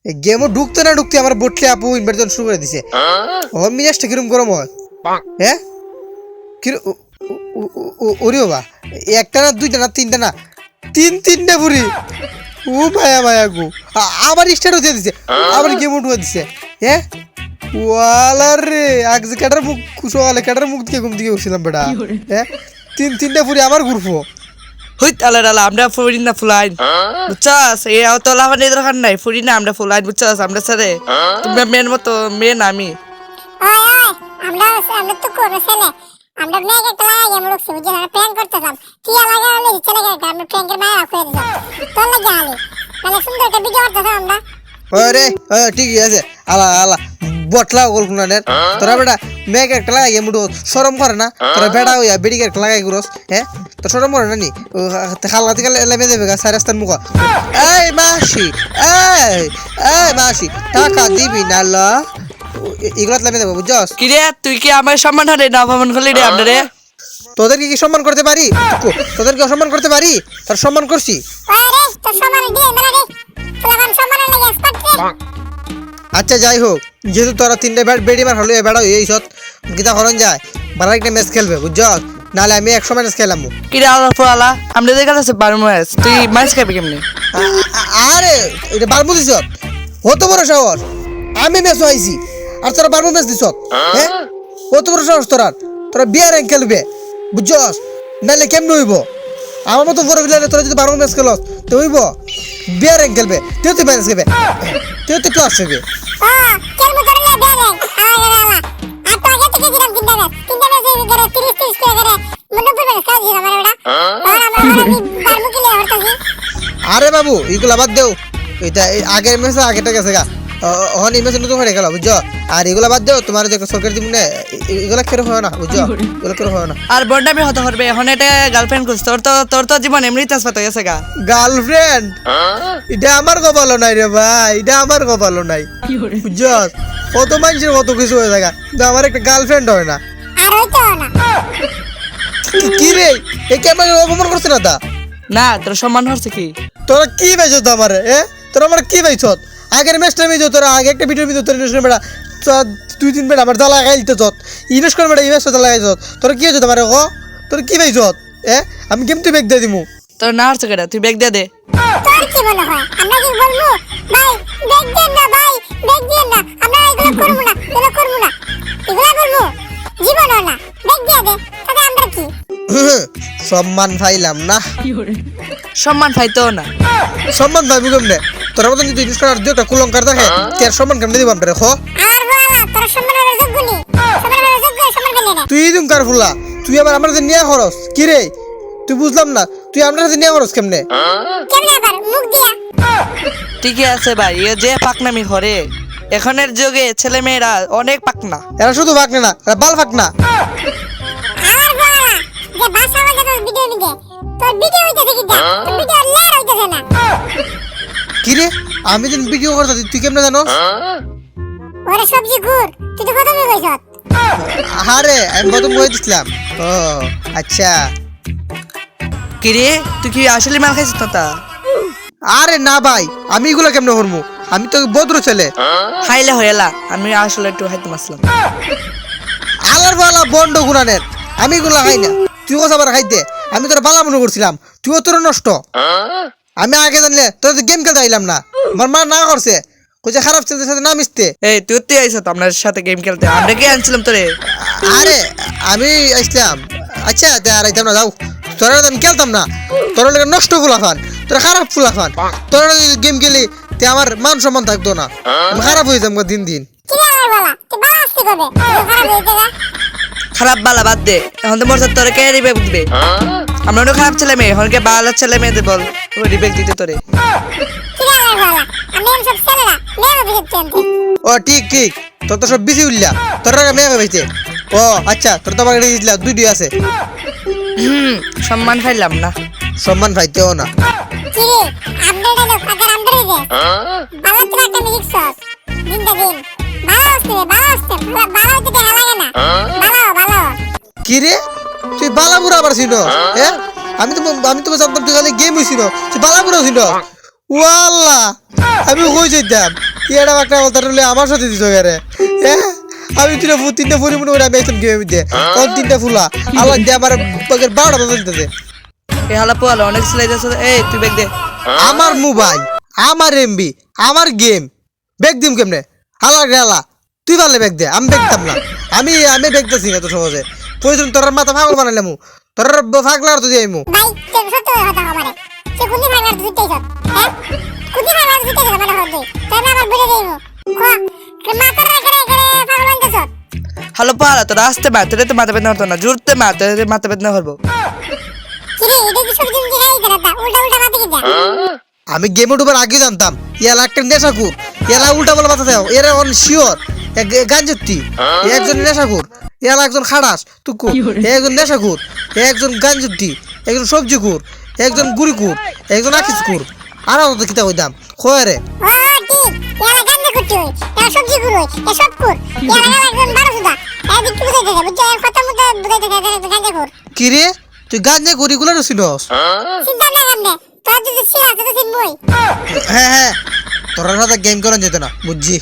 গেমও ঢুকতে না ঢুকতে আমার বটলে আপু ইনভার্জন শুরু করে দিছে। ও মিজাজটা কিরম গরম হয়, হ্যাঁ ওরে বাবা, একটা না দুইটা না তিনটা না তিনটা বুড়ি। ও ভায়া ভায়া গো, আবার স্টার্ট হতে দিছে, আবার গেম উঠে দিছে। হ্যাঁ ওয়ালার রে, আগে কাটার মুখ কুশোয়ালে কাটার মুখ দিয়ে ঘুম দিয়ে উঠছিলাম বেটা। হ্যাঁ তিনটা বুড়ি আবার ঘুরবো। হইত আলা আমরা ফুরি না ফুলাইন বুঝছাস, এই তো লাভানি দরকার নাই, ফুরি না আমরা ফুলাইন বুঝছাস। আমরা সাথে তোমরা মেন মতো মেন আমি ওই ওই আমরা তো কোন ছেলে, আমরা মেয়ে একটা লাগা গেম রুকছি বুঝছ না, প্ল্যান করতেছিলাম কি লাগা হলে ছেলে একটা আমরা প্ল্যাঙ্কের মায়া করে দিলাম তোর লাগা আলে মানে সুন্দর একটা ভিডিও করতেছিলাম আমরা। আরে ঠিক আছে, আলা আলা বটলা গোলকুনানের তোরা বেটা মেঘ একটা লাগাই গেম উঠো, শরম করে না তোরা বেড়া হইয়া বেডিকে একটা লাগাই ঘুরস। হ্যাঁ তো শরম করে না নি, খালা থেকে লেমে দেবে গা সাড়ে রাস্তার মুখ। এই মাসি, এই মাসি টাকা দিবি না ল, এগুলো লেমে দেবো বুঝছস। কি রে তুই কি আমার সম্মান হারে না অপমান করলি রে আমরা রে? তোদেরকে কি সম্মান করতে পারি? তোদেরকে অসম্মান করতে পারি? তার সম্মান করছি। আরে তো সম্মান দিয়ে মেলা রে তোরা সম্মানের লাগি এক্সপার্ট রে। আচ্ছা যাই হোক, যেহেতু তোরা তিনটে বেডি মার হলো বেড়া এই সত গীতা হরণ যায় বারা একটা ম্যাচ খেলবে বুঝছস, নাহলে আমি 100 ম্যাচ খেলাম। কি রে আলা ফুলা আমরা দেখা যাচ্ছে 12 ম্যাচ, তুই ম্যাচ খাবি কেমনে? আরে এটা বারবু দিছ, কত বড় সাহস, আমি ম্যাচ হইছি আর তোরা বারবু ম্যাচ দিছ। হ্যাঁ কত বড় সাহস তোরা, তোরা বিয়ার র্যাঙ্ক খেলবে বুঝছস, নাহলে কেমনে হইব? আমার মতো বড় প্লেয়ারে তোরা যদি 12 ম্যাচ খেলস তো হইব? বিয়ার র্যাঙ্ক খেলবে, তুই তো ম্যাচ খেলবে, তুই তো ক্লাস হবে। কেন করলে বেরে আলা আলা আর তো আগে থেকে দিলাম তিনটা ম্যাচ করে 30 করে করে মনে পড়বে কাজ দিলাম আমার বেটা। আর আমরা বারমু কিলে হরতাছি। আরে বাবু এগুলা বাদ দেও, এটা আগের ম্যাচ আগেটা গেছে গা, হন এই ম্যাচ নতুন হয়ে গেল বুঝছো। আর এগুলা বাদ দেও, তোমার যে সরকার দিব না এগুলা খেরো হয় না বুঝছো, এগুলা খেরো হয় না। আর বন্ডামি হতে হবে এখন, এটা গার্লফ্রেন্ড করছিস, তোর তো জীবন এমনি তেজপাত হয়ে গেছে গা। গার্লফ্রেন্ড এটা আমার কপালও নাই রে ভাই, এটা আমার কপালও নাই বুঝছো। কত মানুষের কত কিছু হয়ে থাকে, কিন্তু আমার একটা গার্লফ্রেন্ড হয় না। আর হইতো না কি রে এ কি আমাকে অপমান করছে না তা? না তোর সম্মান হচ্ছে কি? তোরা কি পাইছ তো আমারে? তোরা আমার কি পাইছ? আগের ম্যাচটা আমি তোরা আগে একটা ভিডিওর ভিতরে তোর ইনভেস্ট বেড়া 2-3 বেড়া আমার জ্বালা লাগাই দিতে চত ইনভেস্ট করে বেড়া ইনভেস্ট জ্বালা লাগাই চত। তোরা কি হয়েছে তোমার তোর কি পাইছ? আমি কেমন তুই ব্যাগ দিয়ে দিমু? তোর না হচ্ছে কেটা, তুই ব্যাগ দিয়ে দে। তোর কি মনে হয় আমরা কি বলবো ভাই ব্যাগ দেন না ভাই ব্যাগ দেন না, আমরা এগুলো করব না এগুলো করব না এগুলো করব জীবন না ব্যাগ দিয়ে দে, তবে আমরা কি সম্মান পাইলাম না। সম্মান পাইতো না, সম্মান পাইবো কেমনে? তোর মতন যদি ইনভেস্ট করার একটা কুলঙ্কার দেখে তার সম্মান কেমনে দিব আমরা? আর বলা তোর সম্মানের যোগ্য নি, সম্মানের যোগ্য সম্মান পেলে না তুই দিম কার ফুলা, তুই আবার আমরা নিয়ে খরচ কি রে? তুই বুঝলাম না, তুই আমরা নিয়ে খরচ কেমনে? কেমনে আবার মুখ দিয়া ঠিকই আছে ভাই, এ যে পাকনামি করে এখনের যুগে ছেলে মেয়েরা অনেক পাকনা। এরা শুধু ফাঁকনা না, এরা বাল ফাঁকনা। আর বলা যে ভাষা আমাকে তোর ভিডিও নিতে তোর ভিডিও হইতেছে কি দা তোর ভিডিও লেয়ার হইতেছে না। কি রে আমি দিন ভিডিও করতে তুই কেমনে জানো? ওরে সবজি গুড় তুই তো প্রথমে কইছ। আরে আমি প্রথম বলে দিছিলাম। ও আচ্ছা। কি রে তুই কি আসলে মাল খাইছিস তা? আরে না ভাই, আমি এগুলো কেমনে করবো? আমি তো ভদ্র ছেলে। খাইলে হইলা, আমি আসলে একটু খাইতে মাসলাম। আলার বালা বন্ড গুনানের, আমি এগুলো খাই না। তুই কথা আবার খাইতে, আমি তোর বালা মনে করছিলাম, তুইও তোর নষ্ট। আমি আগে জানলে তোর গেম খেলতে আইলাম না। আমার মা না করছে, কইছে খারাপ ছেলেদের সাথে না মিশতে। এই তুই আইছ তো আপনার সাথে গেম খেলতে, আমরা কি আনছিলাম তোরে? আরে আমি আসলাম, আচ্ছা আর আইতাম না, যাও তোরা আমি খেলতাম না। তোর লেগে নষ্ট ফুলা খান, তোরা খারাপ ফুলা খান। তোরা যদি গেম খেলি তে আমার মান সম্মান থাকতো না, আমি খারাপ হয়ে যাবো দিন দিন। কি রে আর বলা তুই বালা আসতে কবে তুই খারাপ হইতে গা খারাপ বালা বাদ দে, এখন তো মোর সাথে তোরে কে রিবেক দিবে? আমরা অনেক খারাপ ছেলে মেয়ে, এখন কে বালা ছেলে মেয়ে দে বল ওই রিবেক দিতে তোরে। কি রে আর বলা আমি এম সব ছেলেরা মেয়ে বিয়ে করতে। ও ঠিক ঠিক, তোর তো সব বেশি উল্লা, তোর মেয়ে হয়েছে। ও আচ্ছা, তোর তো আমার দিয়েছিলাম দুই আছে। সম্মান খাইলাম না, সম্মান পাইতেও না। কি রে আপডেট হলো কাকার আমদারে দে বালা তো একটা মিক্স সস দিনটা দিন বালা আসছে বালা হইতে দেখা লাগে না বালা কি রে তুই বালাপুরা আবার ছিল? আমি তো জানতাম তুই খালি গেম হয়েছিল, তুই বালাপুরা ছিল। ওয়াল্লাহ আমি কই যেতাম এটা একটা বলতে আমার সাথে দিছ রে হ্যাঁ আমি তিনটা ফুরি মনে করে আমি একদম গেমের মধ্যে কোন তিনটা ফুলা আল্লাহ দিয়ে আমার পকেট 12টা বাজে এ হালা পোয়ালা অনেক সিলাই যাচ্ছে এই তুই ব্যাগ দে আমার মোবাইল আমার এমবি আমার গেম ব্যাগ দিম কেমনে হালা গেলা তুই পারলে ব্যাগ দে আমি ব্যাগতাম না আমি ব্যাগতাছি না তো সহজে প্রয়োজন তোর মাথা পাগল বানাইলাম তোর পাগলার তো দিইমু ভাই তুই সত্য কথা আমারে তুই কোন দিন আমার দিতে চাস হ্যাঁ কোন দিন আমার দিতে চাস মানে হদে তাই না আমার বুঝে দেইমু ক মাথা রেখে পাগল বানতেছ হালো পোয়ালা তোরা আসতে মা তোরা তো মাথা বেদনা হতো না জুড়তে মা তোরা মাথা বেদনা করবো কিরে এটা কি সব দিন দেখাই দাদা উল্টা উল্টা মাথা কি যা আমি গেমে ডুবার আগে জানতাম ইয়ালা একটা নেশাকুর ইয়ালা উল্টা বলে মাথা দেও এরা অন শিওর গাঞ্জুতি একজন নেশাকুর ইয়ালা একজন খাড়াস তুকু একজন নেশাকুর একজন গাঞ্জুতি একজন সবজিকুর একজন গুড়িকুর একজন আকিসকুর আর তো কিতা কইতাম খয়রে ও ঠিক ইয়ালা গান্ডা করতে হই এ সবজি গুলো এ সব কর ইয়ালা একজন বড় সুদা এদিক কি বুঝাইতে যাবে বুঝছো এর কথা মতো বুঝাইতে যাবে গান্ডা কর কি রে তুই গাঞ্জা গুড়িগুলো রসিনস চিন্তা না গান্ডা তোর যদি ছিল তো চিনবই হ্যাঁ তোর সাথে গেম করা যেত না বুঝছি